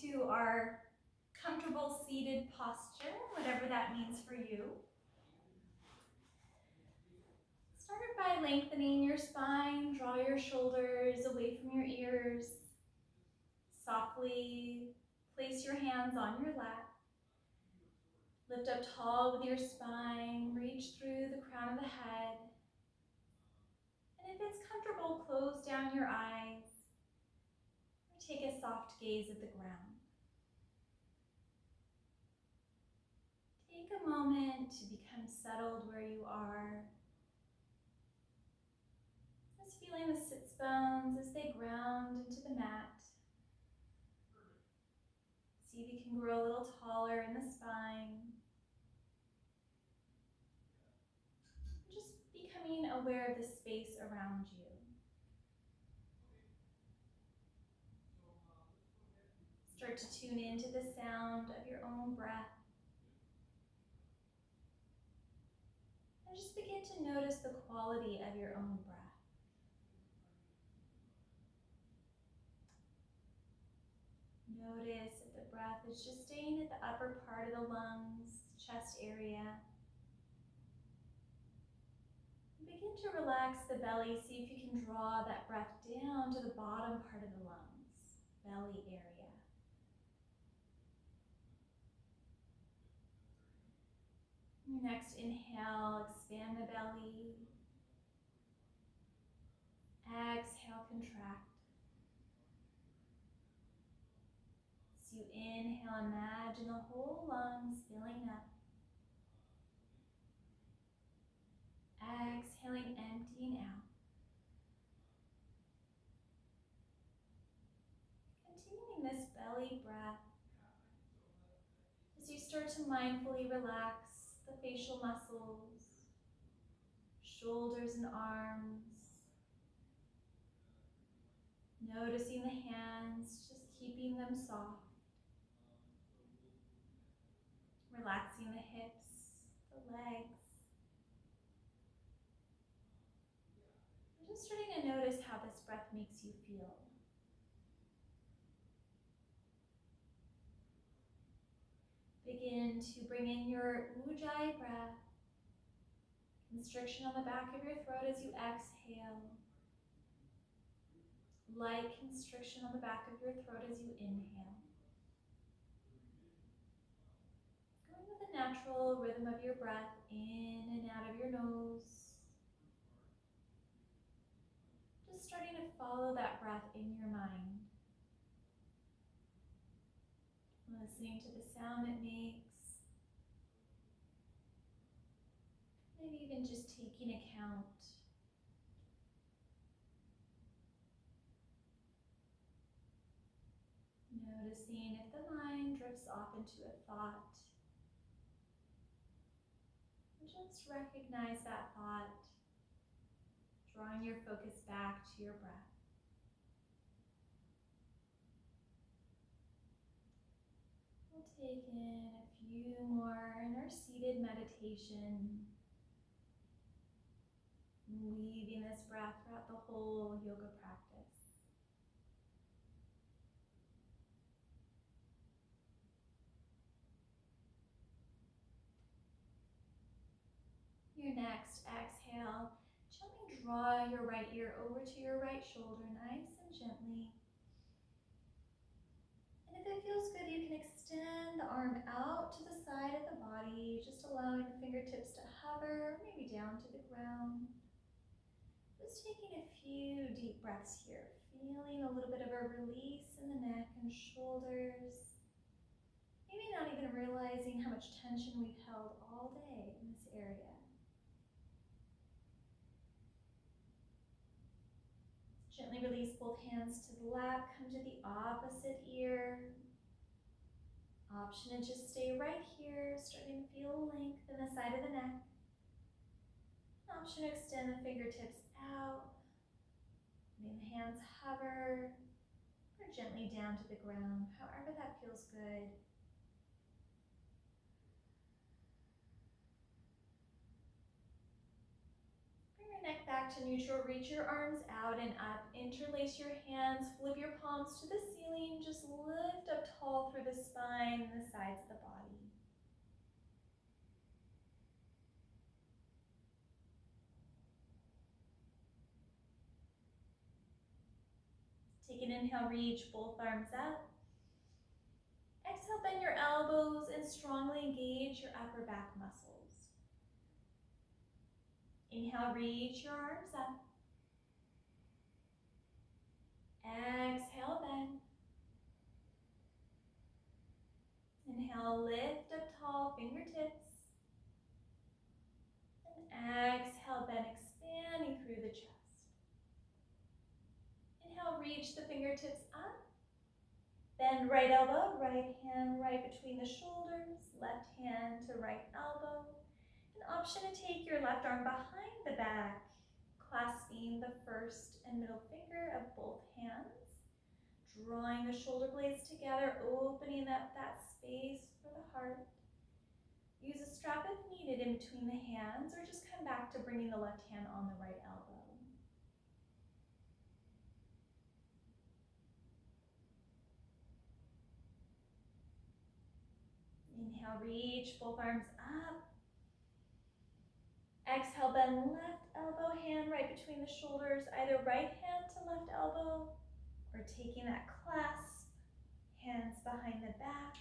into our comfortable seated posture, whatever that means for you. Start by lengthening your spine, draw your shoulders away from your ears. Softly place your hands on your lap. Lift up tall with your spine, reach through the crown of the head. And if it's comfortable, close down your eyes or take a soft gaze at the ground. Take a moment to become settled where you are. Just feeling the sits bones as they ground into the mat. See if you can grow a little taller in the spine. Just becoming aware of the space around you. Start to tune into the sound of your own breath. And just begin to notice the quality of your own breath. Notice that the breath is just staying at the upper part of the lungs, chest area. Begin to relax the belly. See if you can draw that breath down to the bottom part of the lungs, belly area. Your next inhale, expand the belly. Exhale, contract. As you inhale, imagine the whole lungs filling up. Exhaling, emptying out. Continuing this belly breath as you start to mindfully relax the facial muscles, shoulders and arms. Noticing the hands, just keeping them soft. Relaxing the hips, the legs. And just starting to notice how this breath makes you feel. Begin to bring in your ujjayi breath. Constriction on the back of your throat as you exhale. Light constriction on the back of your throat as you inhale. Going with the natural rhythm of your breath in and out of your nose. Just starting to follow that breath in your mind. Listening to the sound it makes. Maybe even just taking account. Noticing if the mind drifts off into a thought. Just recognize that thought, drawing your focus back to your breath. We'll take in a few more in our seated meditation, weaving this breath throughout the whole yoga practice. Your next exhale, gently draw your right ear over to your right shoulder, nice and gently. And if it feels good, you can extend the arm out to the side of the body, just allowing the fingertips to hover, maybe down to the ground. Just taking a few deep breaths here, feeling a little bit of a release in the neck and shoulders. Maybe not even realizing how much tension we've held all day in this area. Gently release both hands to the lap, come to the opposite ear. Option to just stay right here, starting to feel length in the side of the neck. Option to extend the fingertips out, letting the hands hover, or gently down to the ground, however that feels good. Bring your neck back to neutral. Reach your arms out and up. Interlace your hands. Flip your palms to the ceiling. Just lift up tall through the spine and the sides of the body. Take an inhale, reach both arms up. Exhale, bend your elbows and strongly engage your upper back muscles. Inhale, reach your arms up. Exhale, bend. Inhale, lift up tall, fingertips. And exhale, bend, expanding through the chest. Inhale, reach the fingertips up. Bend right elbow, right hand right between the shoulders, left hand to right elbow. An option to take your left arm behind the back, clasping the first and middle finger of both hands, drawing the shoulder blades together, opening up that space for the heart. Use a strap if needed in between the hands, or just come back to bringing the left hand on the right elbow. Inhale, reach both arms up. Exhale, bend left elbow, hand right between the shoulders, either right hand to left elbow, or taking that clasp, hands behind the back.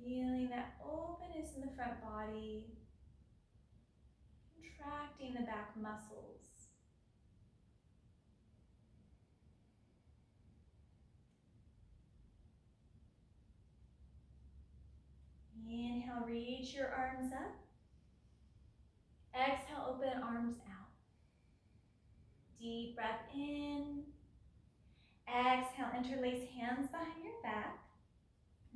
Feeling that openness in the front body, contracting the back muscles. Inhale, reach your arms up. Exhale, open arms out. Deep breath in. Exhale, interlace hands behind your back.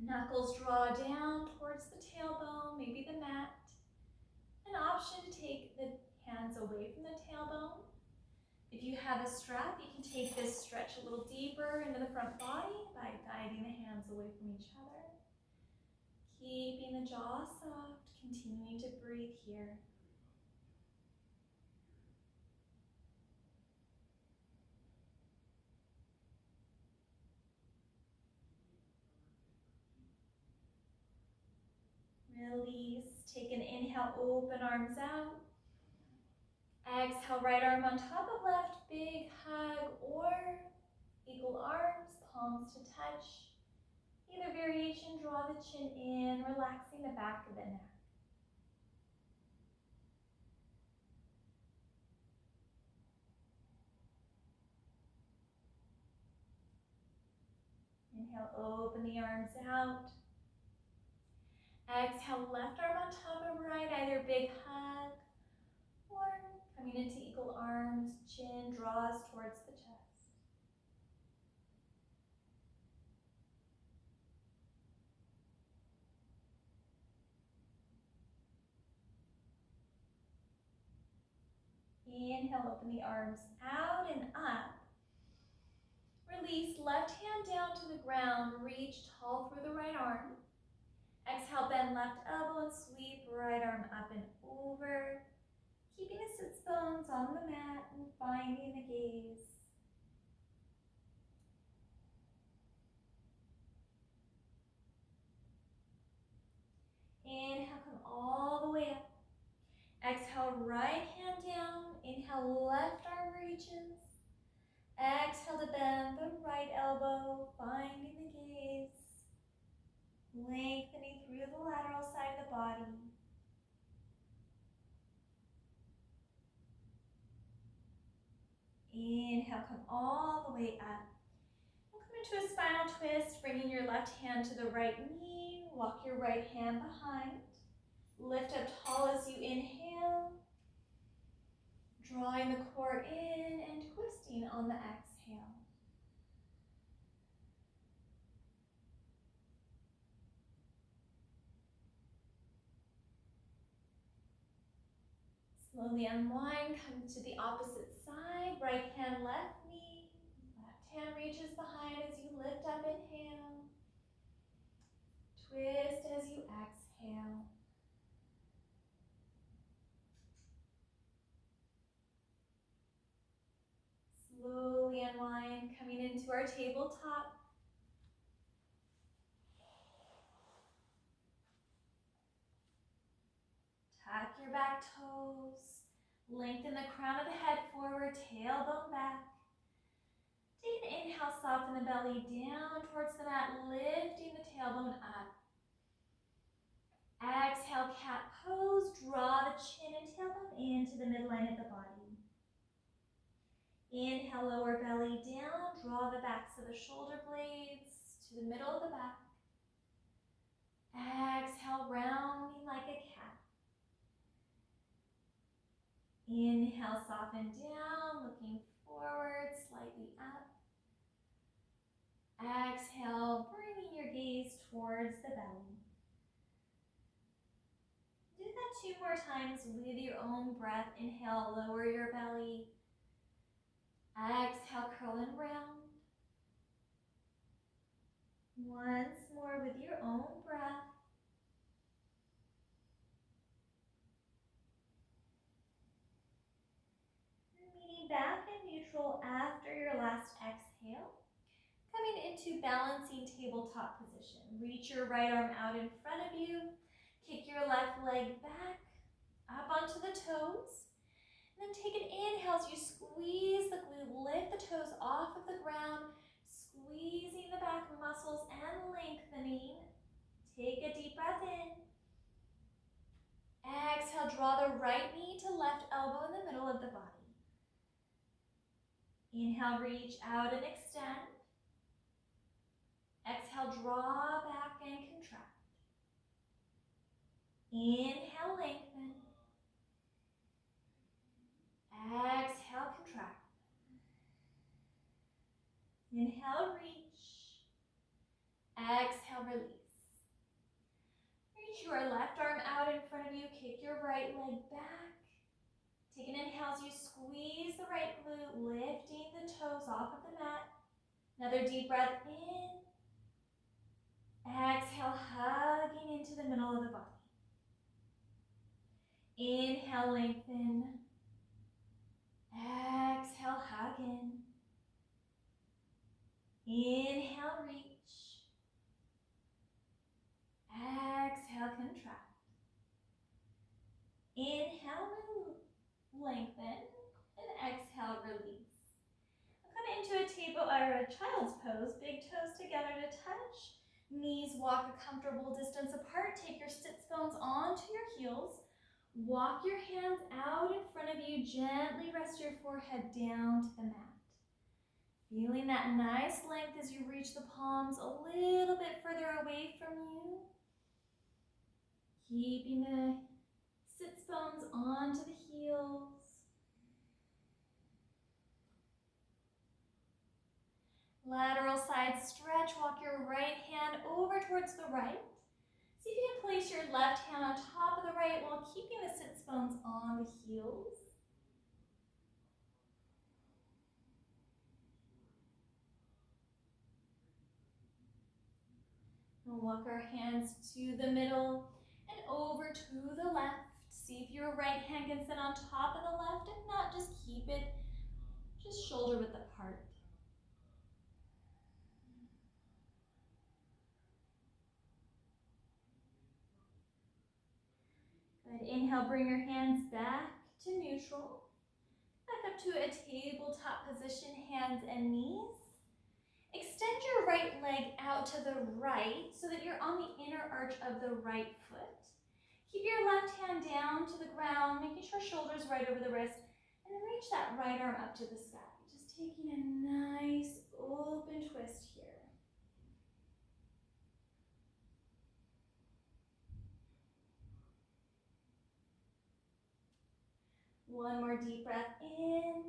Knuckles draw down towards the tailbone, maybe the mat. An option to take the hands away from the tailbone. If you have a strap, you can take this stretch a little deeper into the front body by guiding the hands away from each other. Keeping the jaw soft, continuing to breathe here. Release. Take an inhale, open arms out. Exhale, right arm on top of left, big hug, or equal arms, palms to touch. Either variation, draw the chin in, relaxing the back of the neck. Inhale, open the arms out. Exhale, left arm on top of right, either big hug or coming into equal arms, chin draws towards the chest. Inhale, open the arms out and up. Release, left hand down to the ground, reach tall through the right arm. Exhale, bend left elbow and sweep right arm up and over. Keeping the sits bones on the mat and finding the gaze. Inhale, come all the way up. Exhale, right hand down. Inhale, left arm reaches. Exhale to bend the right elbow, finding the gaze. Lengthening through the lateral side of the body. Inhale, come all the way up. We'll come into a spinal twist, bringing your left hand to the right knee. Walk your right hand behind. Lift up tall as you inhale. Drawing the core in and twisting on the exhale. Slowly unwind, come to the opposite side. Right hand, left knee. Left hand reaches behind as you lift up, inhale. Twist as you exhale. slowly unwind, coming into our tabletop. Tuck your back toes. Lengthen the crown of the head forward, tailbone back. Take an inhale, soften the belly down towards the mat, lifting the tailbone up. Exhale, cat pose. Draw the chin and tailbone into the midline of the body. Inhale, lower belly down. Draw the backs of the shoulder blades to the middle of the back. Exhale, rounding like a cat. Inhale, soften down, looking forward, slightly up. Exhale, bringing your gaze towards the belly. Do that 2 more times with your own breath. Inhale, lower your belly. Exhale, curl and round. Once more with your own breath. Meeting back in neutral after your last exhale. Coming into balancing tabletop position. Reach your right arm out in front of you. Kick your left leg back, up onto the toes. And then take an inhale as you squeeze the glute, lift the toes off of the ground, squeezing the back muscles and lengthening. Take a deep breath in. Exhale, draw the right knee to left elbow in the middle of the body. Inhale, reach out and extend. Exhale, draw back and contract. Inhale, lengthen. Exhale, contract. Inhale, reach. Exhale, release. Reach your left arm out in front of you. Kick your right leg back. Take an inhale as you squeeze the right glute, lifting the toes off of the mat. Another deep breath in. Exhale, hugging into the middle of the body. Inhale, lengthen. Exhale, hug in. Inhale, reach. Exhale, contract. Inhale, lengthen. And exhale, release. Come into a table or a child's pose. Big toes together to touch. Knees walk a comfortable distance apart. Take your sits bones onto your heels. Walk your hands out in front of you. Gently rest your forehead down to the mat. Feeling that nice length as you reach the palms a little bit further away from you. Keeping the sits bones onto the heels. Lateral side stretch. Walk your right hand over towards the right. See if you can place your left hand on top of the right while keeping the sits bones on the heels. We'll walk our hands to the middle and over to the left. See if your right hand can sit on top of the left. If not, just keep it just shoulder width apart. Good. Inhale, bring your hands back to neutral. Back up to a tabletop position, hands and knees. Extend your right leg out to the right so that you're on the inner arch of the right foot. Keep your left hand down to the ground, making sure shoulders right over the wrist, and then reach that right arm up to the sky. Just taking a nice open twist here. One more deep breath in.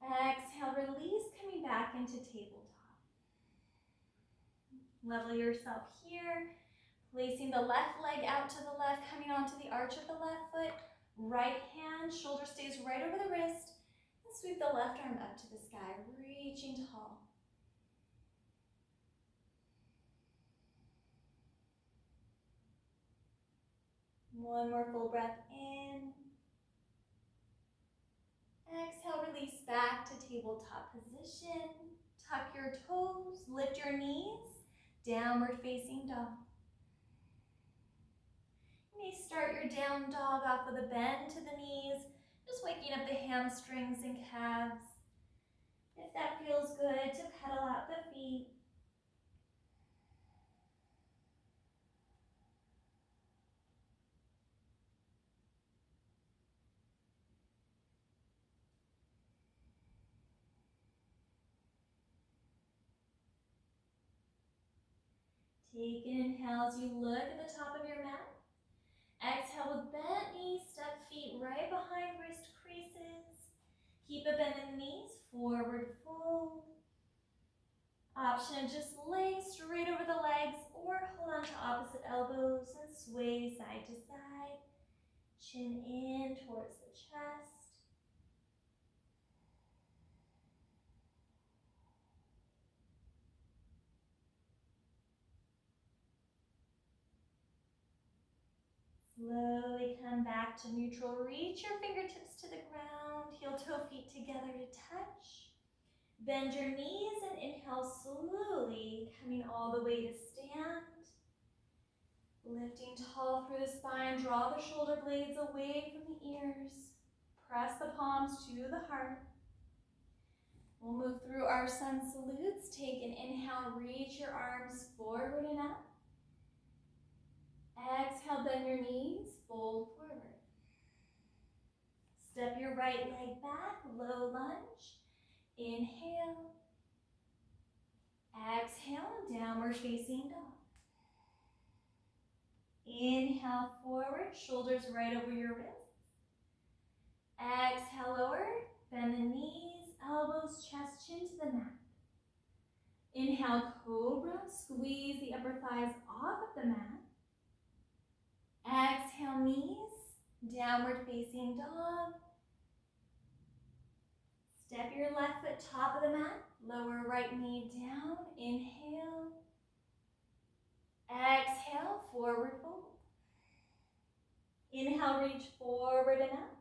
Exhale, release, coming back into tabletop. Level yourself here, placing the left leg out to the left, coming onto the arch of the left foot. Right hand, shoulder stays right over the wrist. And sweep the left arm up to the sky, reaching tall. One more full breath in. tabletop position. Tuck your toes, lift your knees, downward facing dog. You may start your down dog off with a bend to the knees, just waking up the hamstrings and calves. If that feels good, to pedal out the feet. Take an inhale as you look at the top of your mat. Exhale with bent knees, step feet right behind wrist creases. Keep a bend in the knees, forward fold. Option of just laying straight over the legs or hold on to opposite elbows and sway side to side. Chin in towards the chest. Slowly come back to neutral. Reach your fingertips to the ground. Heel toe feet together to touch. Bend your knees and inhale slowly, coming all the way to stand. Lifting tall through the spine. Draw the shoulder blades away from the ears. Press the palms to the heart. We'll move through our sun salutes. Take an inhale, reach your arms forward and up. Exhale, bend your knees, fold forward. Step your right leg back, low lunge. Inhale. Exhale, downward facing dog. Inhale, forward, shoulders right over your wrists. Exhale, lower, bend the knees, elbows, chest, chin to the mat. Inhale, cobra, squeeze the upper thighs off of the mat. Exhale, knees, downward facing dog. Step your left foot top of the mat, lower right knee down. Inhale. Exhale, forward fold. Inhale, reach forward and up.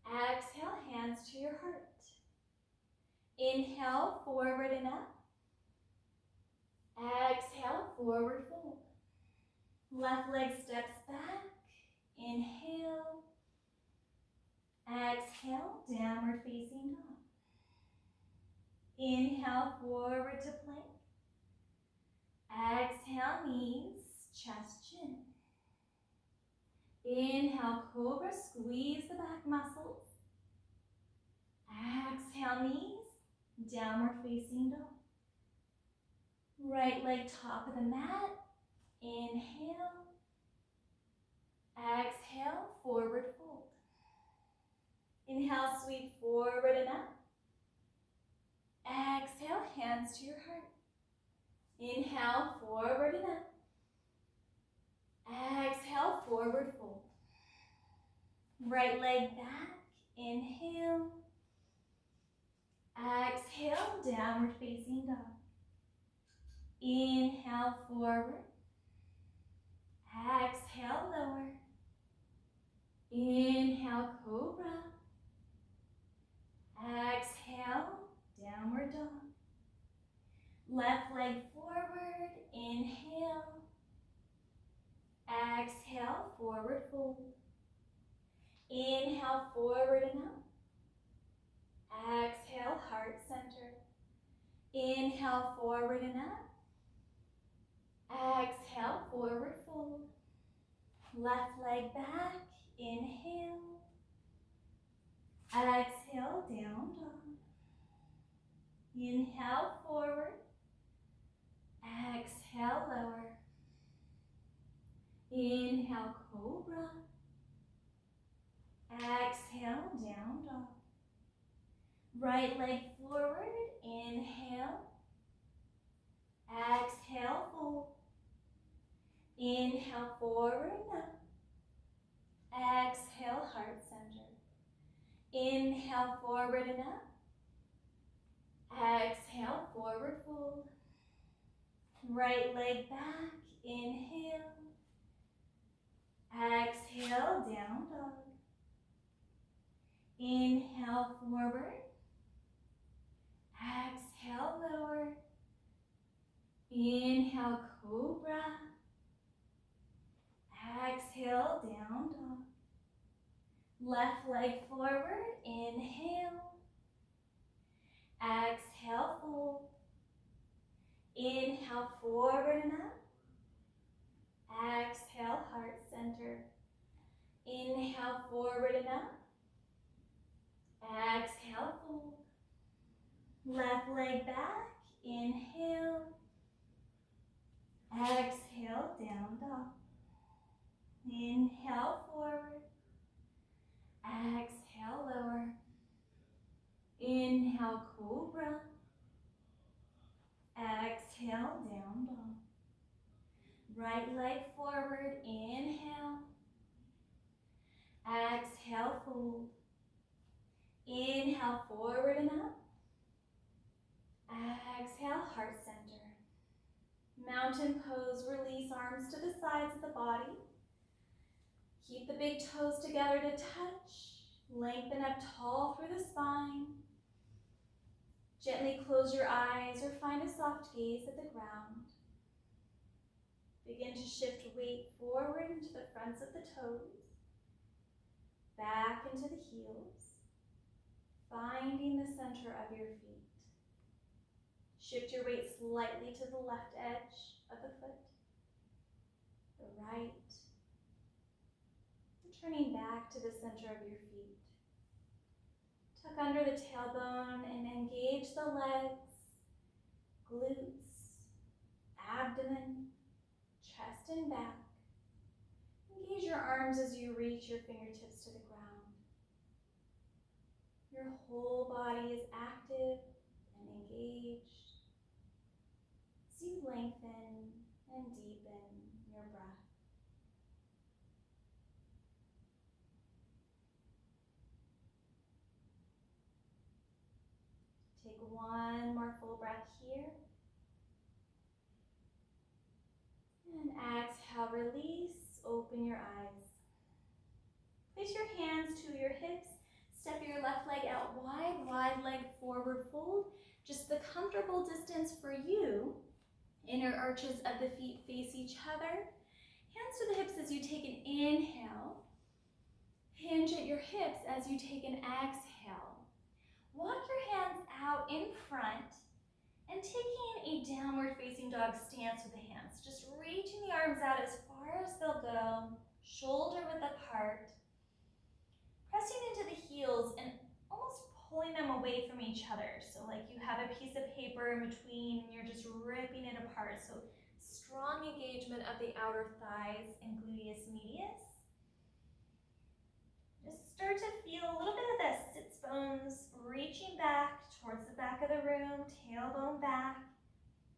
Exhale, hands to your heart. Inhale, forward and up. Exhale, forward fold. Left leg steps back. Inhale. Exhale, downward facing dog. Inhale, forward to plank. Exhale, knees, chest, chin. Inhale, cobra, squeeze the back muscles. Exhale, knees, downward facing dog. Right leg top of the mat. Inhale. Exhale, forward fold. Inhale, sweep forward and up. Exhale, hands to your heart. Inhale, forward and up. Exhale, forward fold. Right leg back. Inhale. Exhale, downward facing dog. Inhale, forward. Exhale, lower. Inhale, cobra. Exhale, downward dog. Left leg forward. Inhale. Exhale, forward fold. Inhale, forward and up. Exhale, heart center. Inhale, forward and up. Exhale, forward fold. Left leg back. Inhale. Exhale, down dog. Inhale, forward. Exhale, lower. Inhale, cobra. Exhale, down dog. Right leg forward. Inhale. Exhale, fold. Inhale, forward and up. Exhale, heart center. Inhale, forward and up. Exhale, forward fold. Right leg back. Inhale. Exhale, down dog. Inhale, forward. Left leg forward, inhale. Exhale, fold. Inhale, forward and up. Exhale, heart center. Inhale, forward and up. Exhale, fold. Left leg back, inhale. Exhale, down dog. Inhale, forward. Exhale, lower. Inhale, cobra. Exhale, down dog. Right leg forward, inhale. Exhale, fold. Inhale, forward and up. Exhale, heart center. Mountain pose, release arms to the sides of the body. Keep the big toes together to touch. Lengthen up tall through the spine. Gently close your eyes or find a soft gaze at the ground. Begin to shift weight forward into the fronts of the toes, back into the heels, finding the center of your feet. Shift your weight slightly to the left edge of the foot, the right, turning back to the center of your feet. Tuck under the tailbone and engage the legs, glutes, abdomen, chest and back. Engage your arms as you reach your fingertips to the ground. Your whole body is active and engaged as you lengthen and deepen your breath. Take one more full breath here. And exhale, release, open your eyes. Place your hands to your hips, step your left leg out wide leg forward fold, just the comfortable distance for you. Inner arches of the feet face each other. Hands to the hips as you take an inhale. Hinge at your hips as you take an exhale. Walk your hands out in front and taking a downward facing dog stance with the hands. Just reaching the arms out as far as they'll go, shoulder width apart. Pressing into the heels and almost pulling them away from each other. So like you have a piece of paper in between and you're just ripping it apart. So strong engagement of the outer thighs and gluteus medius. Just start to feel a little bit of the sits bones reaching back towards the back of the room, tailbone back,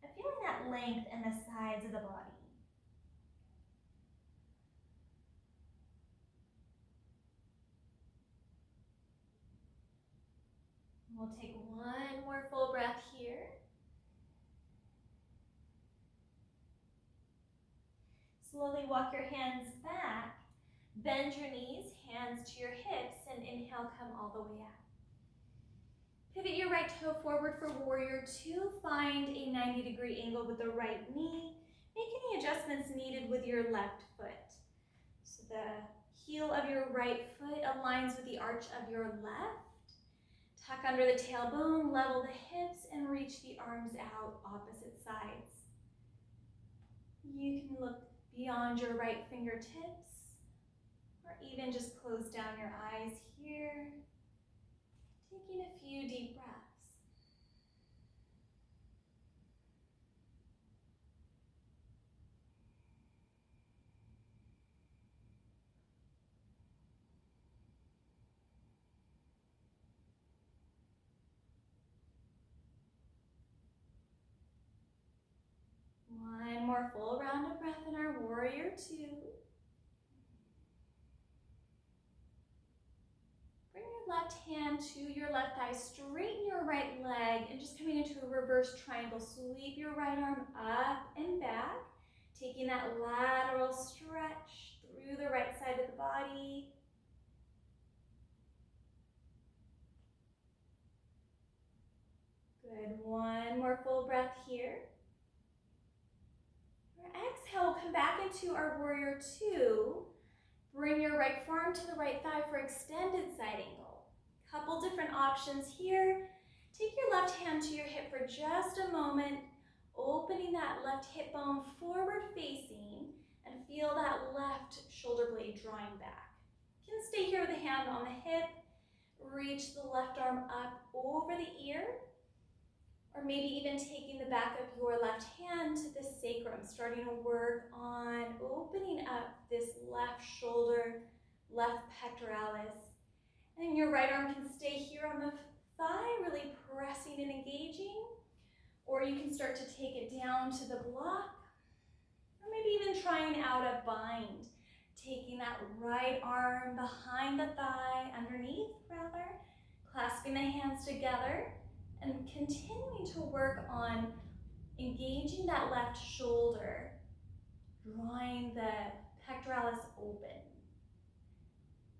and feeling that length in the sides of the body. We'll take one more full breath here. Slowly walk your hands back, bend your knees, hands to your hips, and inhale, come all the way up. Pivot your right toe forward for warrior two. Find a 90-degree angle with the right knee. Make any adjustments needed with your left foot. So the heel of your right foot aligns with the arch of your left. Tuck under the tailbone, level the hips, and reach the arms out opposite sides. You can look beyond your right fingertips, or even just close down your eyes here. Taking a few deep breaths. One more full round of breath in our warrior two. Bring your left hand to your left thigh, straighten your right leg, and just coming into a reverse triangle. Sweep your right arm up and back, taking that lateral stretch through the right side of the body. Good, one more full breath here. Our exhale, we'll come back into our warrior two. Bring your right forearm to the right thigh for extended side angle. Couple different options here. Take your left hand to your hip for just a moment, opening that left hip bone forward facing, and feel that left shoulder blade drawing back. You can stay here with a hand on the hip, reach the left arm up over the ear, or maybe even taking the back of your left hand to the sacrum, starting to work on opening up this left shoulder, left pectoralis. And your right arm can stay here on the thigh, really pressing and engaging, or you can start to take it down to the block, or maybe even trying out a bind, taking that right arm behind the thigh, underneath rather, clasping the hands together, and continuing to work on engaging that left shoulder, drawing the pectoralis open.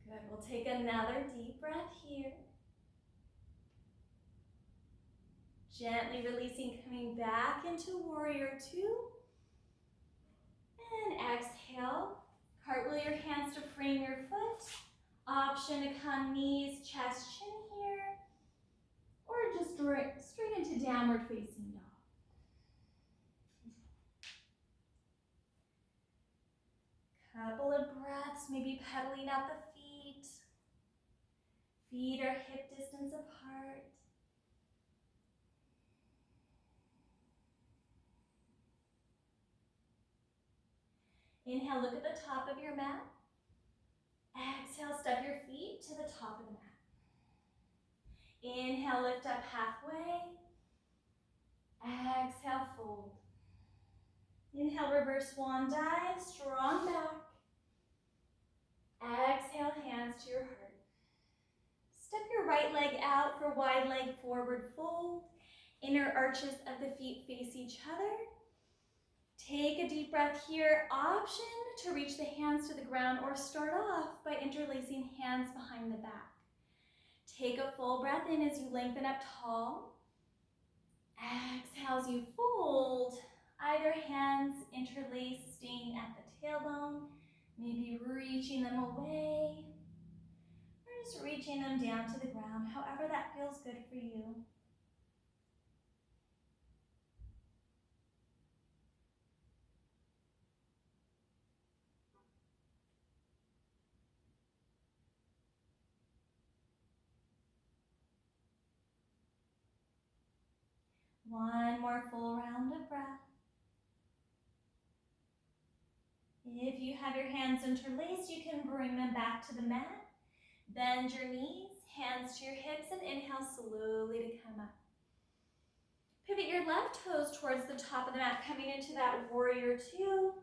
Good, we'll take another deep breath here. Gently releasing, coming back into warrior two. And exhale, cartwheel your hands to frame your foot. Option to come knees, chest, chin here. Or just straight into downward facing dog. Couple of breaths, maybe pedaling out the feet. Feet are hip distance apart. Inhale, look at the top of your mat. Exhale, step your feet to the top of the mat. Inhale, lift up halfway. Exhale, fold. Inhale, reverse swan dive, strong back. Exhale, hands to your heart. Step your right leg out for wide leg forward fold. Inner arches of the feet face each other. Take a deep breath here. Option to reach the hands to the ground or start off by interlacing hands behind the back. Take a full breath in as you lengthen up tall. Exhale as you fold. Either hands interlaced, staying at the tailbone, maybe reaching them away, or just reaching them down to the ground, however that feels good for you. One more full round of breath. If you have your hands interlaced, you can bring them back to the mat. Bend your knees, hands to your hips, and inhale slowly to come up. Pivot your left toes towards the top of the mat, coming into that warrior two.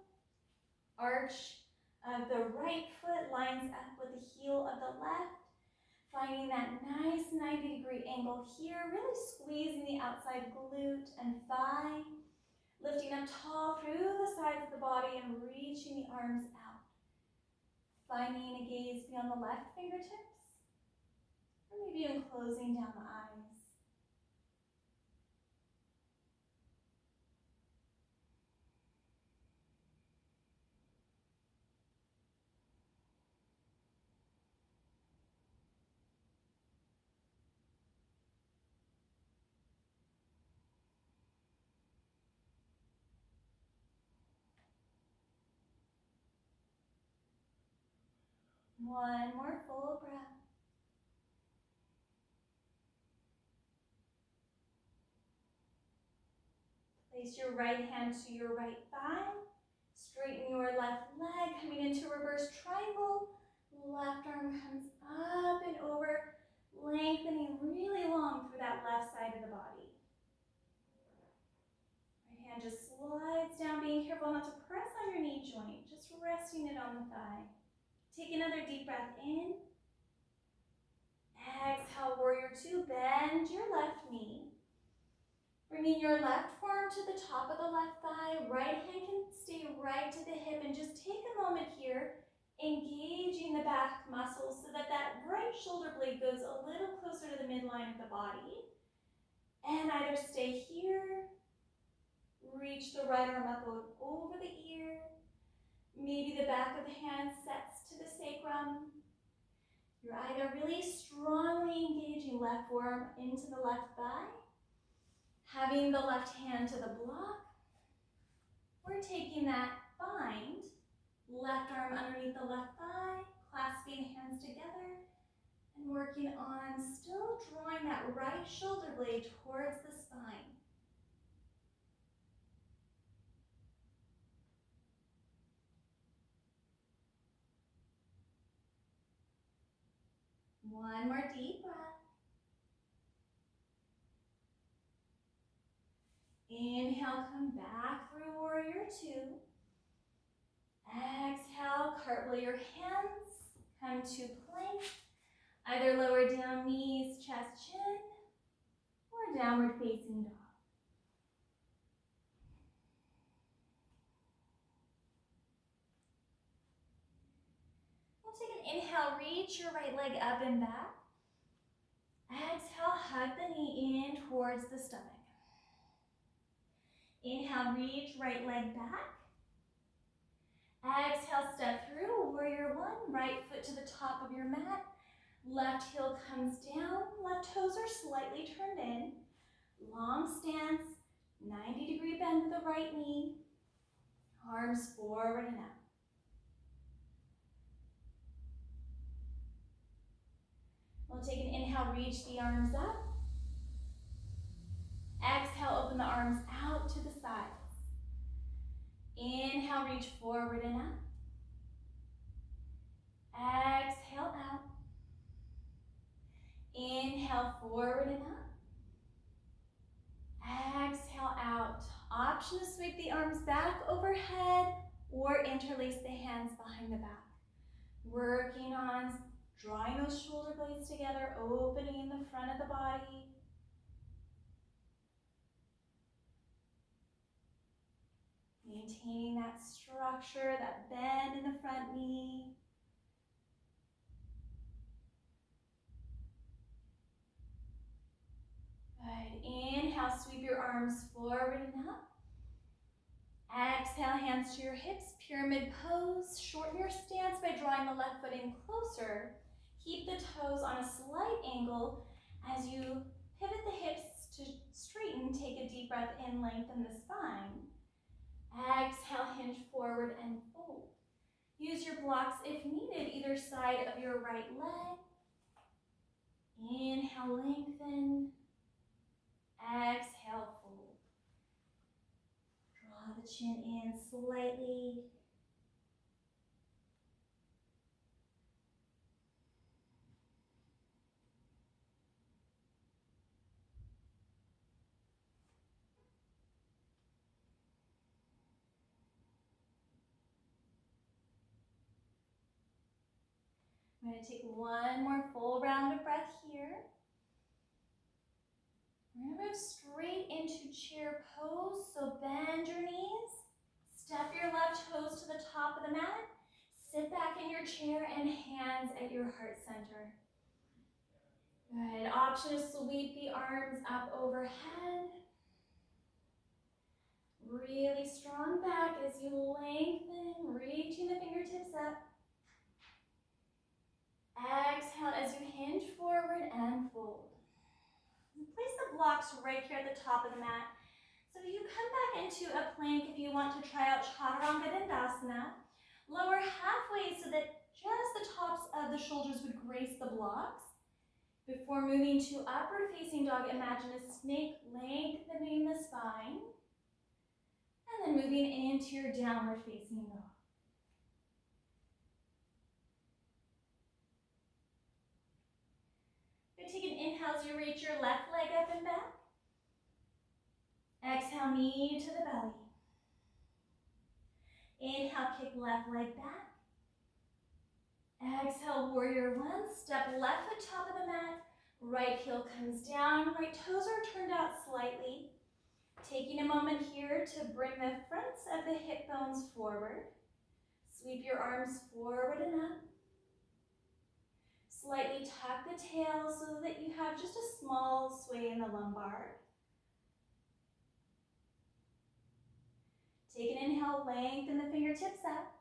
Arch of the right foot lines up with the heel of the left. Finding that nice 90-degree angle here, really squeezing the outside glute and thigh. Lifting up tall through the sides of the body and reaching the arms out. Finding a gaze beyond the left fingertips, or maybe even closing down the eyes. One more full breath. Place your right hand to your right thigh. Straighten your left leg, coming into reverse triangle. Left arm comes up and over, lengthening really long through that left side of the body. Right hand just slides down, being careful not to press on your knee joint, just resting it on the thigh. Take another deep breath in. Exhale, warrior two, bend your left knee. Bringing your left forearm to the top of the left thigh, right hand can stay right to the hip, and just take a moment here, engaging the back muscles so that that right shoulder blade goes a little closer to the midline of the body. And either stay here, reach the right arm up over the ear, Maybe the back of the hand sets to the sacrum. You're either really strongly engaging left forearm into the left thigh, having the left hand to the block, or taking that bind, left arm underneath the left thigh, clasping hands together, and working on still drawing that right shoulder blade towards the spine. One more deep breath. Inhale, come back through warrior two. Exhale, cartwheel your hands, come to plank. Either lower down knees, chest, chin, or downward facing dog. We'll take an inhale, reach your right leg up and back. Exhale, hug the knee in towards the stomach. Inhale, reach right leg back. Exhale, step through, warrior one, right foot to the top of your mat. Left heel comes down, left toes are slightly turned in. Long stance, 90-degree bend with the right knee. Arms forward and out. We'll take an inhale, reach the arms up. Exhale, open the arms out to the sides. Inhale, reach forward and up. Exhale, out. Inhale, forward and up. Exhale, out. Option to sweep the arms back overhead or interlace the hands behind the back. Working on drawing those shoulder blades together, opening the front of the body. Maintaining that structure, that bend in the front knee. Good. Inhale, sweep your arms forward and up. Exhale, hands to your hips, pyramid pose. Shorten your stance by drawing the left foot in closer. Keep the toes on a slight angle as you pivot the hips to straighten. Take a deep breath in, lengthen the spine. Exhale, hinge forward and fold. Use your blocks if needed, either side of your right leg. Inhale, lengthen. Exhale, fold. Draw the chin in slightly. I'm going to take one more full round of breath here. We're going to move straight into chair pose, so bend your knees, step your left toes to the top of the mat, sit back in your chair and hands at your heart center. Good. Option is sweep the arms up overhead. Really strong back as you lengthen, reaching the fingertips up. Exhale as you hinge forward and fold. Place the blocks right here at the top of the mat. So you come back into a plank if you want to try out Chaturanga Dandasana. Lower halfway so that just the tops of the shoulders would grace the blocks. Before moving to upward facing dog, imagine a snake lengthening the spine. And then moving into your downward facing dog. Take an inhale as you reach your left leg up and back. Exhale, knee to the belly. Inhale, kick left leg back. Exhale, warrior one. Step left foot top of the mat. Right heel comes down. Right toes are turned out slightly. Taking a moment here to bring the fronts of the hip bones forward. Sweep your arms forward and up. Slightly tuck the tail so that you have just a small sway in the lumbar. Take an inhale, lengthen the fingertips up.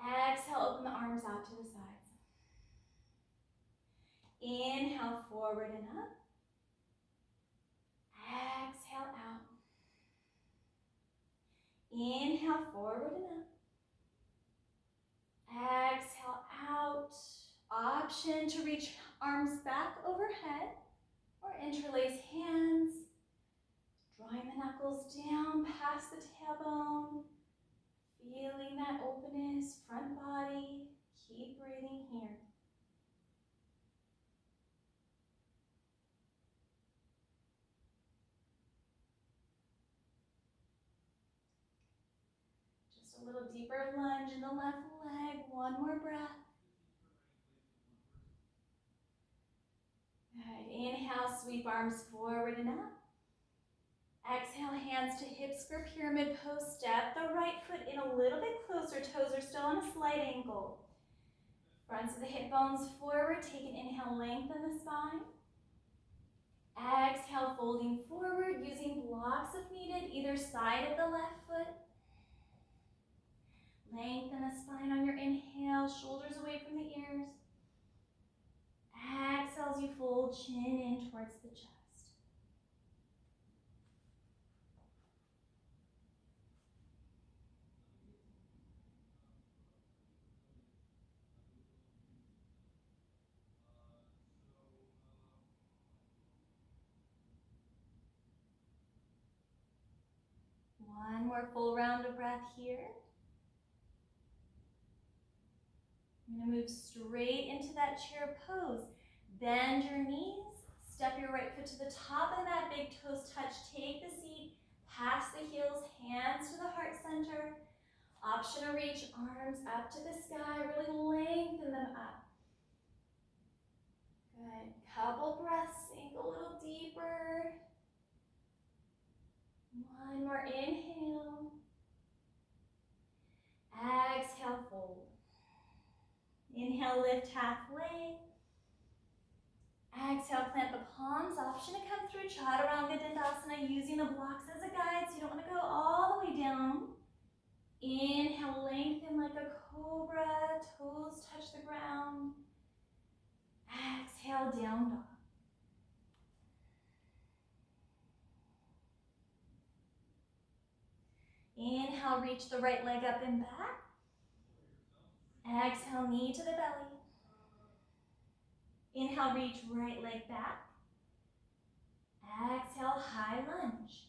Exhale, open the arms out to the sides. Inhale, forward and up. Exhale, out. Inhale, forward and up. Exhale, out. Option to reach arms back overhead or interlace hands. Drawing the knuckles down past the tailbone. Feeling that openness, front body. Keep breathing here. Just a little deeper lunge in the left leg. One more breath. Good. Inhale, sweep arms forward and up. Exhale, hands to hips for pyramid pose. Step the right foot in a little bit closer. Toes are still on a slight angle. Fronts of the hip bones forward. Take an inhale, lengthen the spine. Exhale, folding forward, using blocks if needed, either side of the left foot. Lengthen the spine on your inhale, shoulders away from the ears. Exhale as you fold, chin in towards the chest. One more full round of breath here. I'm going to move straight into that chair pose. Bend your knees, step your right foot to the top of the mat, big toes touch, take the seat, pass the heels, hands to the heart center. Option to reach arms up to the sky, really lengthen them up. Good, couple breaths, sink a little deeper. One more inhale. Exhale, fold. Inhale, lift halfway. Exhale, plant the palms. Option to come through Chaturanga Dandasana using the blocks as a guide, so you don't want to go all the way down. Inhale, lengthen like a cobra. Toes touch the ground. Exhale, down dog. Inhale, reach the right leg up and back. Exhale, knee to the belly. Inhale, reach right leg back. Exhale, high lunge.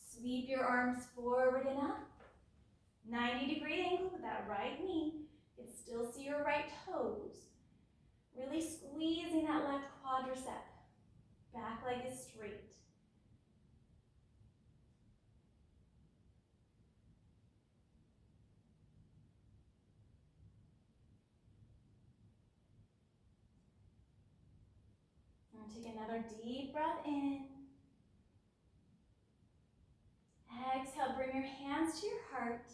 Sweep your arms forward and up. 90-degree angle with that right knee. You can still see your right toes. Really squeezing that left quadricep. Back leg is straight. And take another deep breath in. Exhale, bring your hands to your heart.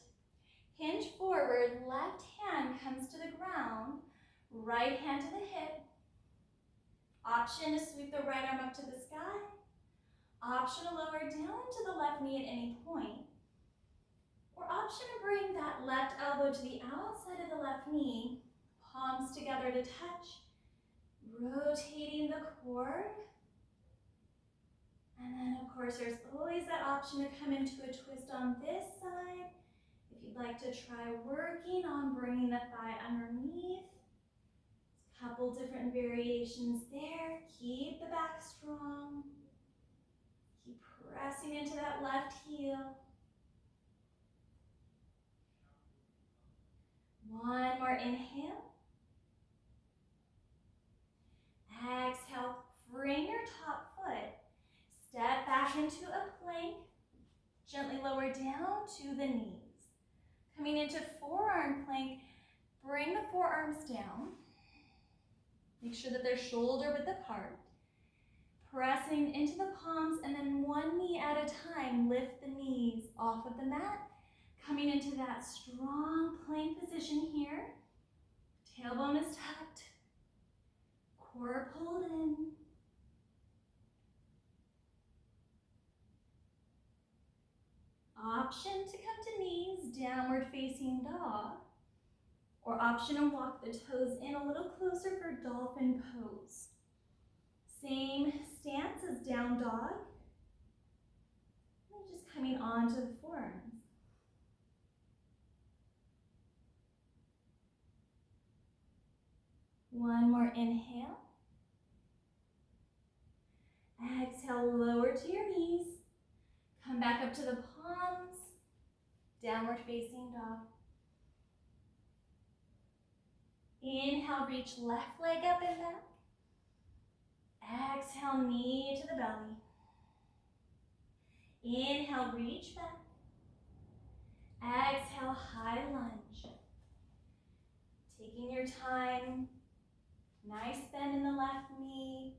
Hinge forward, left hand comes to the ground, right hand to the hip. Option to sweep the right arm up to the sky. Option to lower down to the left knee at any point. Or option to bring that left elbow to the outside of the left knee, palms together to touch, rotating the core. And then of course there's always that option to come into a twist on this side. If you'd like to try working on bringing the thigh underneath. A couple different variations there. Keep the back strong. Keep pressing into that left heel. One more inhale. Exhale, bring your top foot. Step back into a plank. Gently lower down to the knees. Coming into forearm plank, bring the forearms down. Make sure that they're shoulder width apart. Pressing into the palms, and then one knee at a time, lift the knees off of the mat. Coming into that strong plank position here. Tailbone is tucked. Core pulled in. Option to come to knees, downward facing dog. Or option to walk the toes in a little closer for dolphin pose. Same stance as down dog. And just coming onto the forearms. One more inhale. Exhale, lower to your knees. Come back up to the palms. Downward facing dog. Inhale, reach left leg up and back. Exhale, knee to the belly. Inhale, reach back. Exhale, high lunge. Taking your time. Nice bend in the left knee.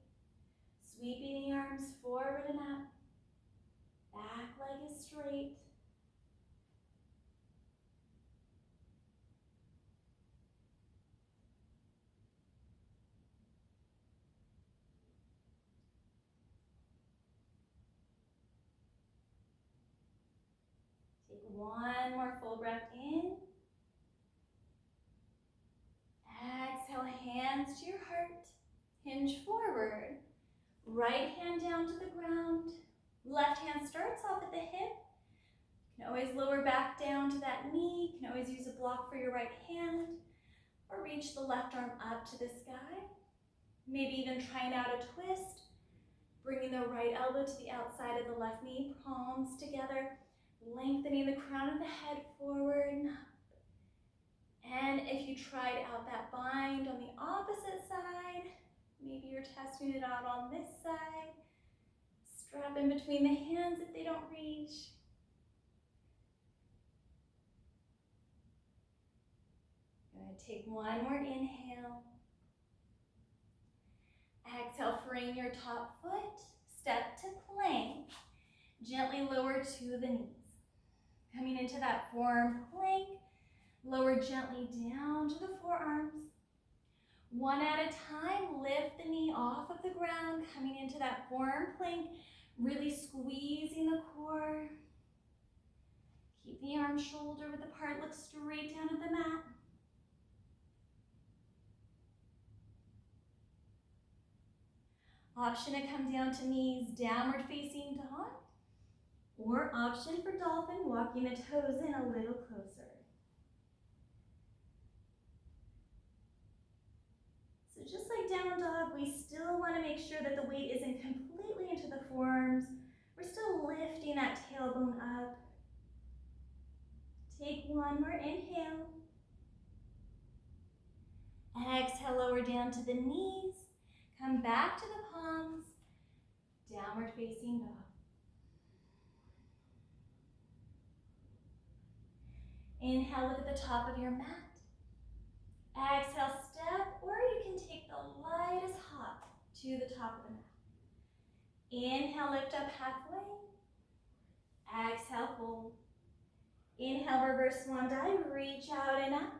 Sweeping the arms forward and up. Back leg is straight. Take one more full breath in. Exhale, hands to your heart. Hinge forward. Right hand down to the ground. Left hand starts off at the hip. You can always lower back down to that knee. You can always use a block for your right hand. Or reach the left arm up to the sky. Maybe even trying out a twist. Bringing the right elbow to the outside of the left knee. Palms together. Lengthening the crown of the head forward and up. And if you tried out that bind on the opposite side, maybe you're testing it out on this side. Strap in between the hands if they don't reach. Good. Take one more inhale. Exhale, frame your top foot. Step to plank. Gently lower to the knees. Coming into that forearm plank. Lower gently down to the forearms. One at a time, lift the knee off of the ground, coming into that forearm plank, really squeezing the core. Keep the arm shoulder width apart, look straight down at the mat. Option to come down to knees, downward facing dog. Or option for dolphin, walking the toes in a little closer. So just like down dog, we still want to make sure that the weight isn't completely into the forearms. We're still lifting that tailbone up. Take one more inhale. Exhale, lower down to the knees. Come back to the palms. Downward facing dog. Inhale, look at the top of your mat. Exhale, step, or you can take the lightest hop to the top of the mat. Inhale, lift up halfway. Exhale, fold. Inhale, reverse swan dive, reach out and up.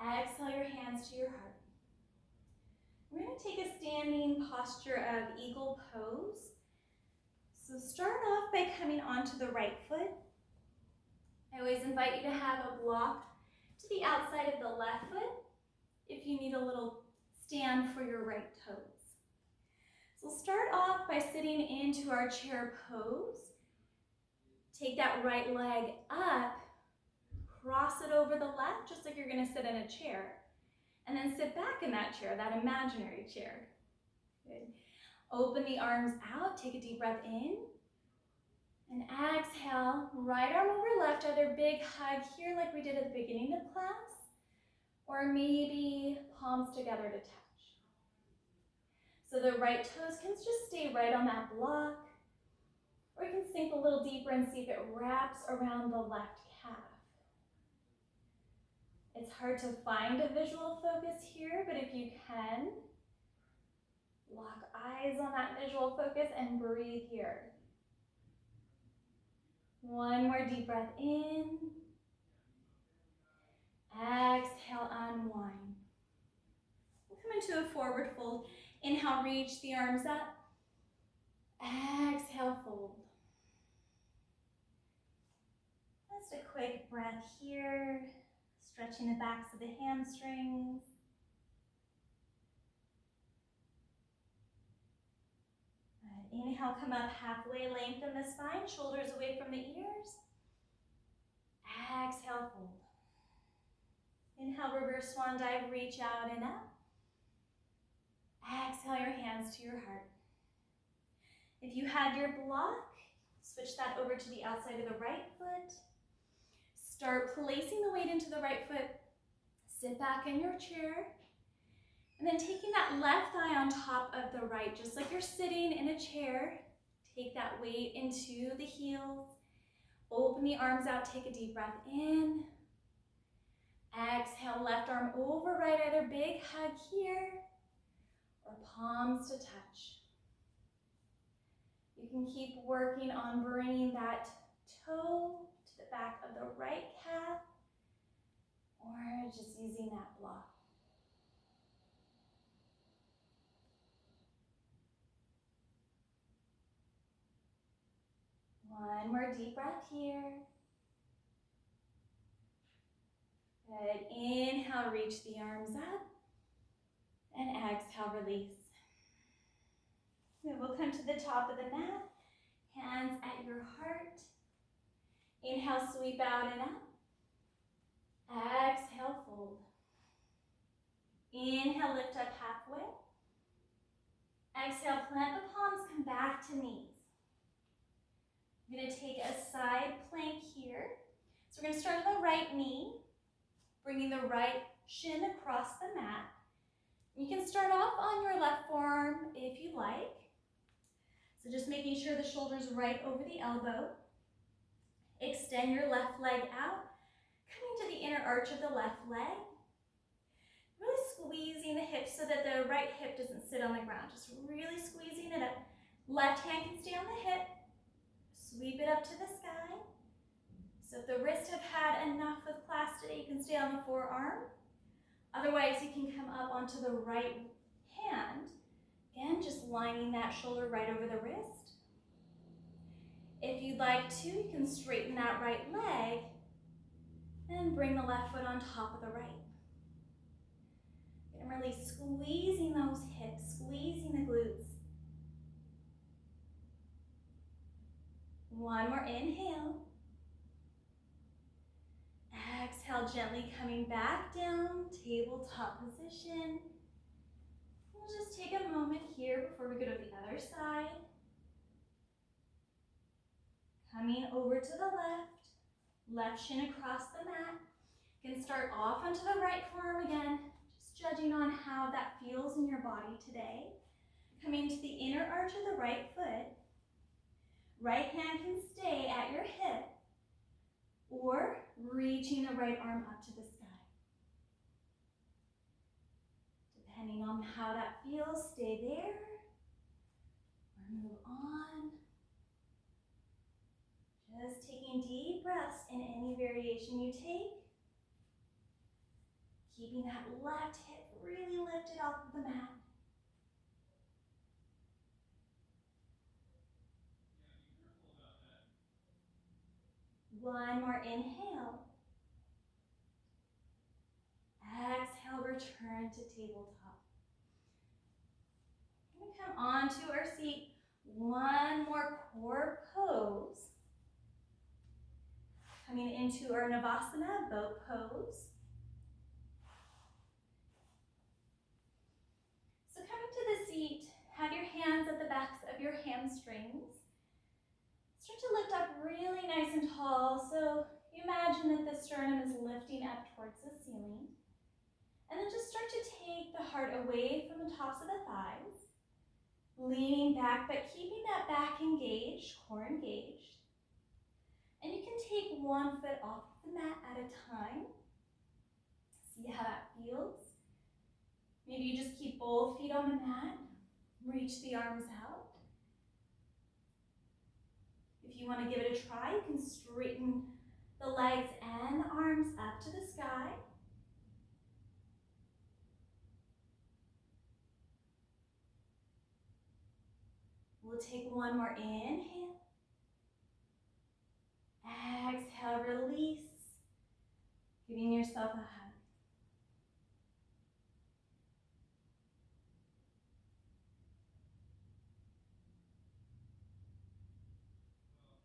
Exhale your hands to your heart. We're going to take a standing posture of eagle pose. So start off by coming onto the right foot. I always invite you to have a block to the outside of the left foot if you need a little stand for your right toes. So start off by sitting into our chair pose. Take that right leg up, cross it over the left, just like you're going to sit in a chair. And then sit back in that chair, that imaginary chair. Good. Open the arms out, take a deep breath in. And exhale, right arm over left, either big hug here like we did at the beginning of class, or maybe palms together to touch. So the right toes can just stay right on that block, or you can sink a little deeper and see if it wraps around the left calf. It's hard to find a visual focus here, but if you can, lock eyes on that visual focus and breathe here. One more deep breath in. Exhale, unwind. We'll come into a forward fold. Inhale, reach the arms up. Exhale, fold. Just a quick breath here. Stretching the backs of the hamstrings. Good. Inhale, come up halfway, lengthen the spine, shoulders away from the ears. Exhale, fold. Inhale, reverse swan dive, reach out and up. Exhale your hands to your heart. If you had your block, switch that over to the outside of the right foot. Start placing the weight into the right foot. Sit back in your chair. And then taking that left thigh on top of the right, just like you're sitting in a chair. Take that weight into the heels. Open the arms out, take a deep breath in. Exhale, left arm over right, either big hug here or palms to touch. You can keep working on bringing that toe to the back of the right calf or just using that block. One more deep breath here. Good. Inhale, reach the arms up. And exhale, release. Then we'll come to the top of the mat. Hands at your heart. Inhale, sweep out and up. Exhale, fold. Inhale, lift up halfway. Exhale, plant the palms, come back to knees. I'm going to take a side plank here. So we're going to start on the right knee, bringing the right shin across the mat. You can start off on your left forearm if you like. So just making sure the shoulder's right over the elbow. Extend your left leg out, coming to the inner arch of the left leg. Really squeezing the hips so that the right hip doesn't sit on the ground. Just really squeezing it up. Left hand can stay on the hip. Sweep it up to the sky. So if the wrists have had enough with class today, you can stay on the forearm. Otherwise, you can come up onto the right hand. Again, just lining that shoulder right over the wrist. If you'd like to, you can straighten that right leg and bring the left foot on top of the right. And really squeezing those hips, squeezing the glutes. One more inhale. Exhale, gently coming back down, tabletop position. We'll just take a moment here before we go to the other side. Coming over to the left shin across the mat. You can start off onto the right forearm again, just judging on how that feels in your body today. Coming to the inner arch of the right foot. Right hand can stay at your hip, or reaching the right arm up to the sky. Depending on how that feels, stay there or move on. Just taking deep breaths in any variation you take. Keeping that left hip really lifted off of the mat. One more inhale. Exhale, return to tabletop. We're going to come onto our seat. One more core pose. Coming into our Navasana, boat pose. So coming to the seat, have your hands at the backs of your hamstrings. Start to lift up really nice and tall. So you imagine that the sternum is lifting up towards the ceiling. And then just start to take the heart away from the tops of the thighs. Leaning back, but keeping that back engaged, core engaged. And you can take one foot off the mat at a time. See how that feels. Maybe you just keep both feet on the mat. Reach the arms out. If you want to give it a try, you can straighten the legs and the arms up to the sky. We'll take one more inhale. Exhale, release. Giving yourself a hug.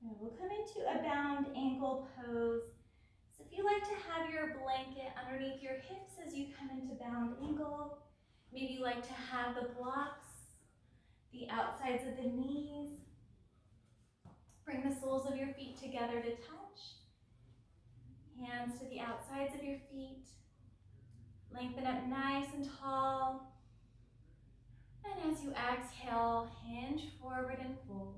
And we'll come into a bound ankle pose. So if you like to have your blanket underneath your hips as you come into bound ankle, maybe you like to have the blocks, the outsides of the knees. Bring the soles of your feet together to touch. Hands to the outsides of your feet. Lengthen up nice and tall. And as you exhale, hinge forward and fold.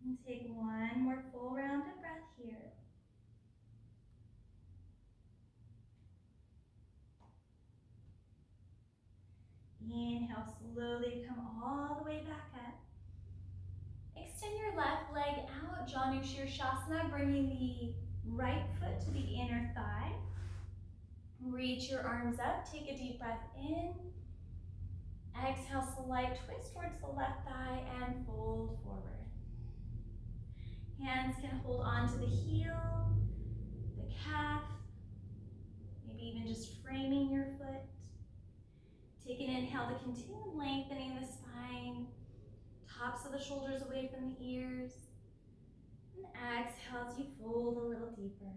And take one more full round of breath here. Inhale, slowly come all the way back up. Extend your left leg out, Janu Shirshasana, bringing the right foot to the inner thigh. Reach your arms up, take a deep breath in. Exhale, slight twist towards the left thigh and fold forward. Hands can hold on to the heel, the calf, maybe even just framing your foot. Take an inhale to continue lengthening the spine, tops of the shoulders away from the ears. And exhale as you fold a little deeper.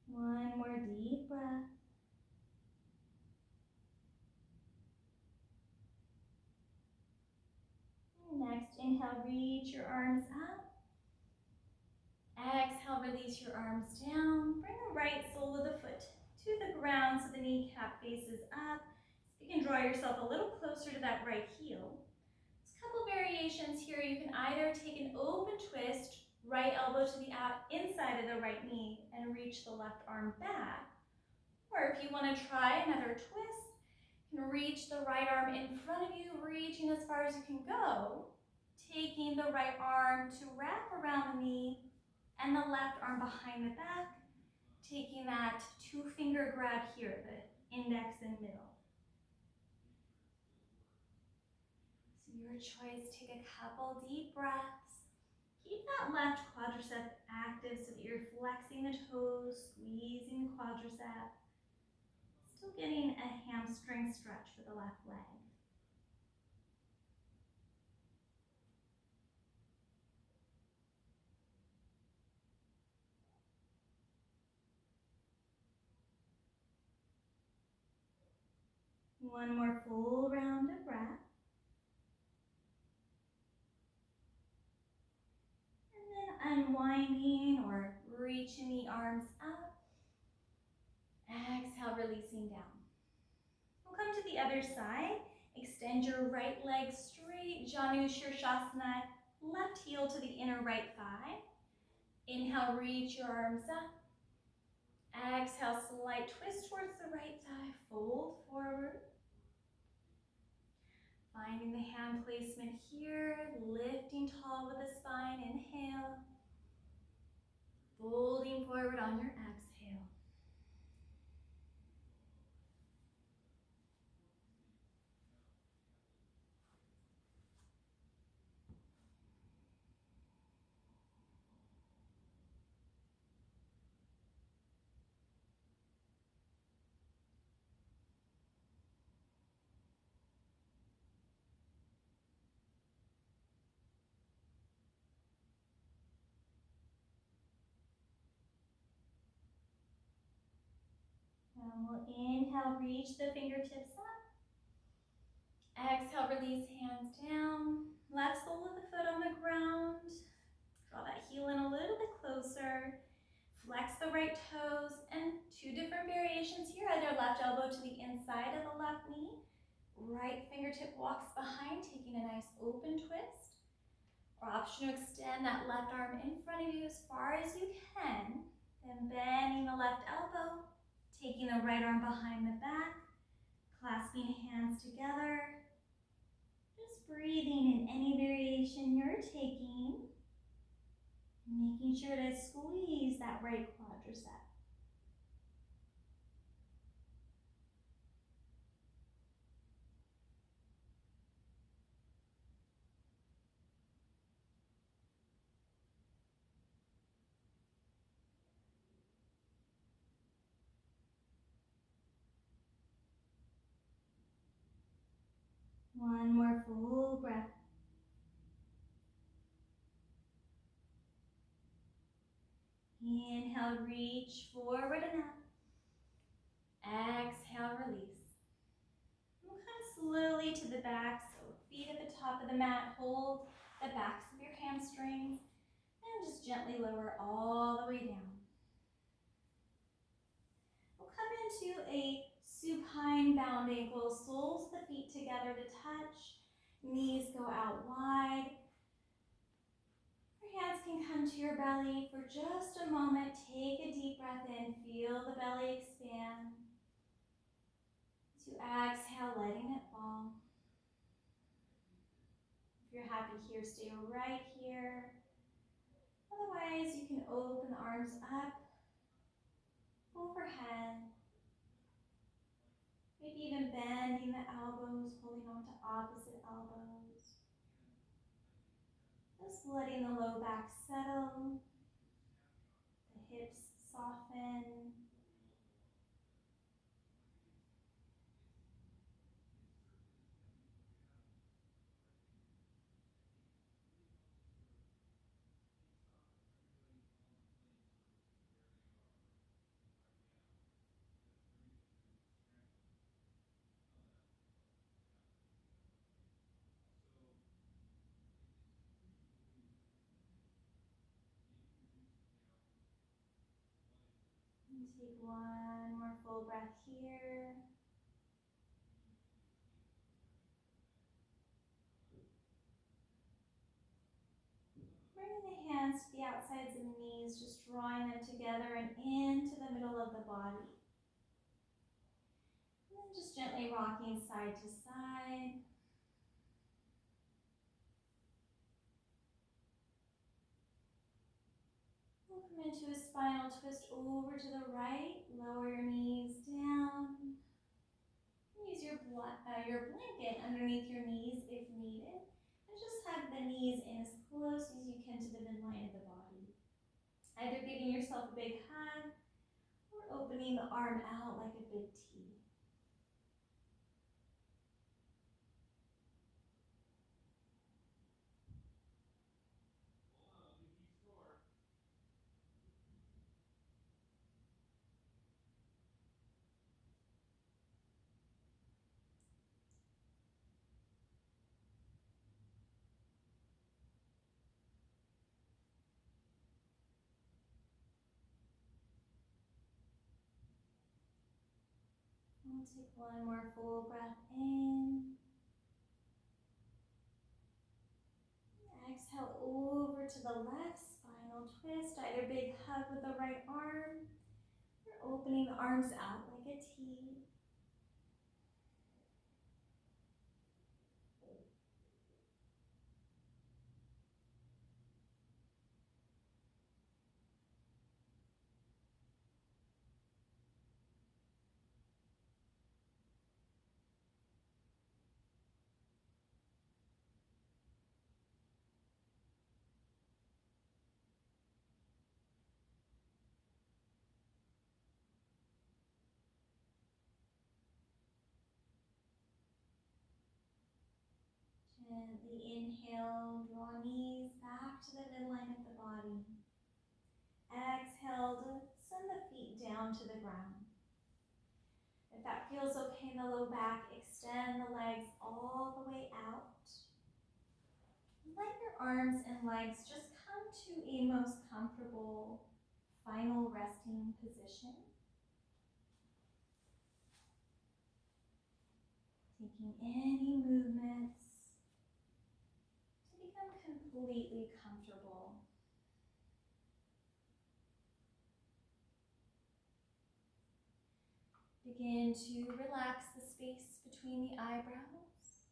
One more deep breath. Next, inhale, reach your arms up. Exhale, release your arms down. Bring the right sole of the foot to the ground so the kneecap faces up. You can draw yourself a little closer to that right heel. There's a couple variations here. You can either take an open twist, right elbow to the inside of the right knee and reach the left arm back. Or if you want to try another twist, you can reach the right arm in front of you, reaching as far as you can go, taking the right arm to wrap around the knee and the left arm behind the back, taking that two-finger grab here, the index and middle. So your choice, take a couple deep breaths. Keep that left quadricep active so that you're flexing the toes, squeezing the quadricep. Still getting a hamstring stretch for the left leg. One more full round of breath. And then unwinding or reaching the arms up. Exhale, releasing down. We'll come to the other side. Extend your right leg straight, Janu Shirshasana, left heel to the inner right thigh. Inhale, reach your arms up. Exhale, slight twist towards the right thigh, fold forward. Finding the hand placement here, lifting tall with the spine, inhale. Folding forward on your exhale. And we'll inhale, reach the fingertips up. Exhale, release hands down. Left sole of the foot on the ground. Draw that heel in a little bit closer. Flex the right toes, and two different variations here. Either left elbow to the inside of the left knee. Right fingertip walks behind, taking a nice open twist. Or option to extend that left arm in front of you as far as you can. Then bending the left elbow, taking the right arm behind the back, clasping hands together. Just breathing in any variation you're taking. Making sure to squeeze that right quadricep. One more full breath. Inhale, reach forward and up. Exhale, release. We'll come slowly to the back, so feet at the top of the mat. Hold the backs of your hamstrings and just gently lower all the way down. We'll come into a supine bound ankle, soles of the feet together to touch. Knees go out wide. Your hands can come to your belly for just a moment. Take a deep breath in. Feel the belly expand. As you exhale, letting it fall. If you're happy here, stay right here. Otherwise, you can open the arms up, overhead. Maybe even bending the elbows, holding on to opposite elbows. Just letting the low back settle, the hips soften. And take one more full breath here. Bringing the hands to the outsides of the knees, just drawing them together and into the middle of the body. And then just gently rocking side to side. We'll come into a spinal twist over to the right. Lower your knees down. Use your blanket underneath your knees if needed. And just have the knees in as close as you can to the midline of the body. Either giving yourself a big hug or opening the arm out like a big T. We'll take one more full breath in. Exhale over to the left, spinal twist. Either big hug with the right arm or opening the arms out like a T. Gently inhale, draw knees back to the midline of the body. Exhale to send the feet down to the ground. If that feels okay in the low back, extend the legs all the way out. Let your arms and legs just come to a most comfortable final resting position. Taking any movements to become completely comfortable. Begin to relax the space between the eyebrows.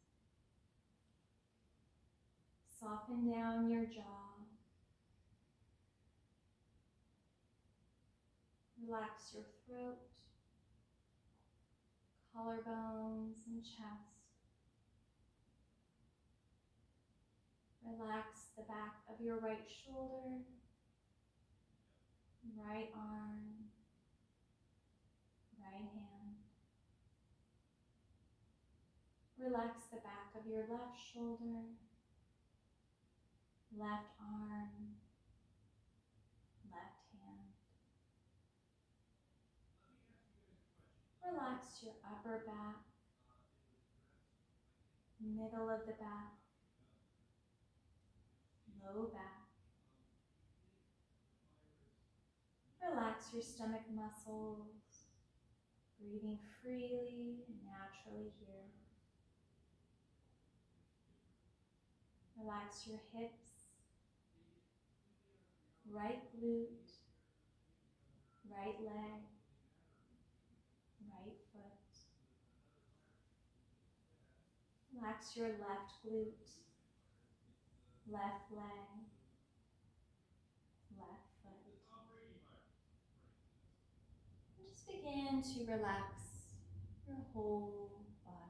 Soften down your jaw. Relax your throat, collarbones, and chest. Relax the back of your right shoulder, right arm, right hand. Relax the back of your left shoulder, left arm, left hand. Relax your upper back, middle of the back, low back. Relax your stomach muscles, breathing freely and naturally here. Relax your hips, right glute, right leg, right foot. Relax your left glute, left leg, left foot. And just begin to relax your whole body.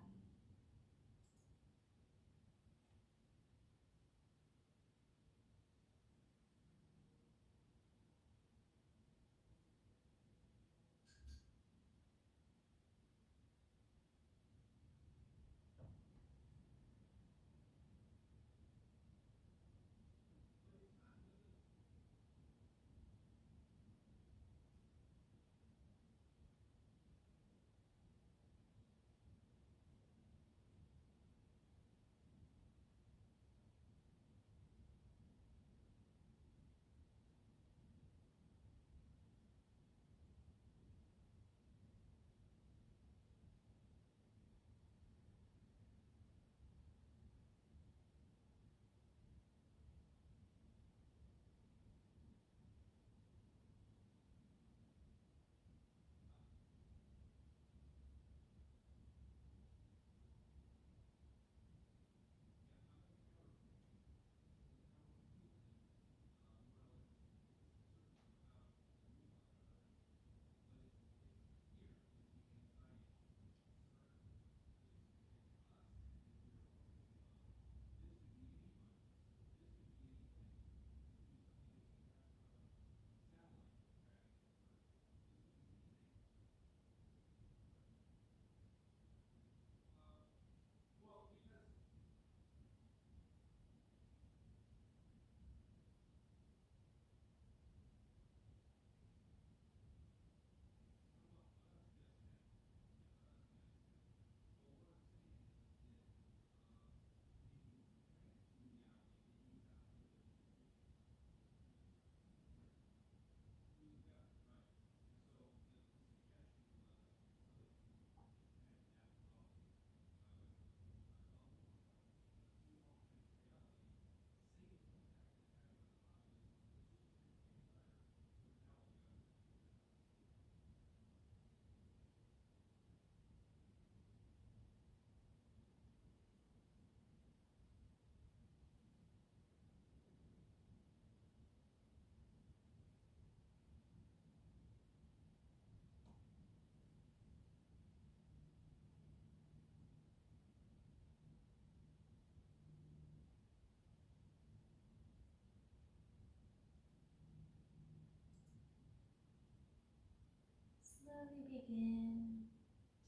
Slowly begin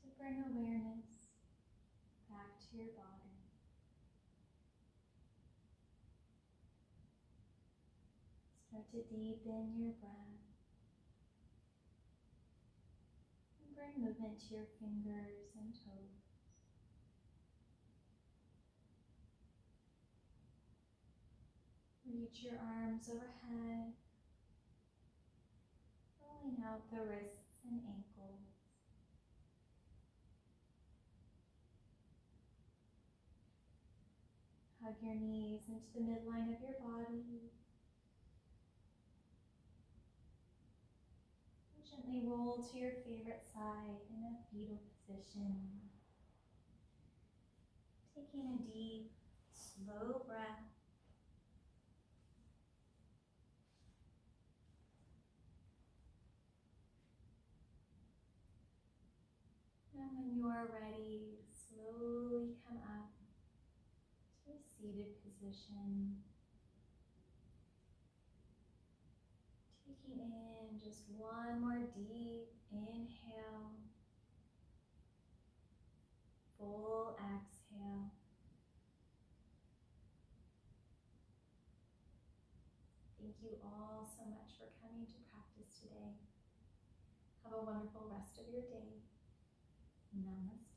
to bring awareness back to your body. Start to deepen your breath and bring movement to your fingers and toes. reach your arms overhead, rolling out the wrists and ankles. Hug your knees into the midline of your body. And gently roll to your favorite side in a fetal position. Taking a deep, slow breath. And when you are ready, slowly come up to a seated position. Taking in just one more deep inhale, full exhale. Thank you all so much for coming to practice today. Have a wonderful rest of your day. Namaste.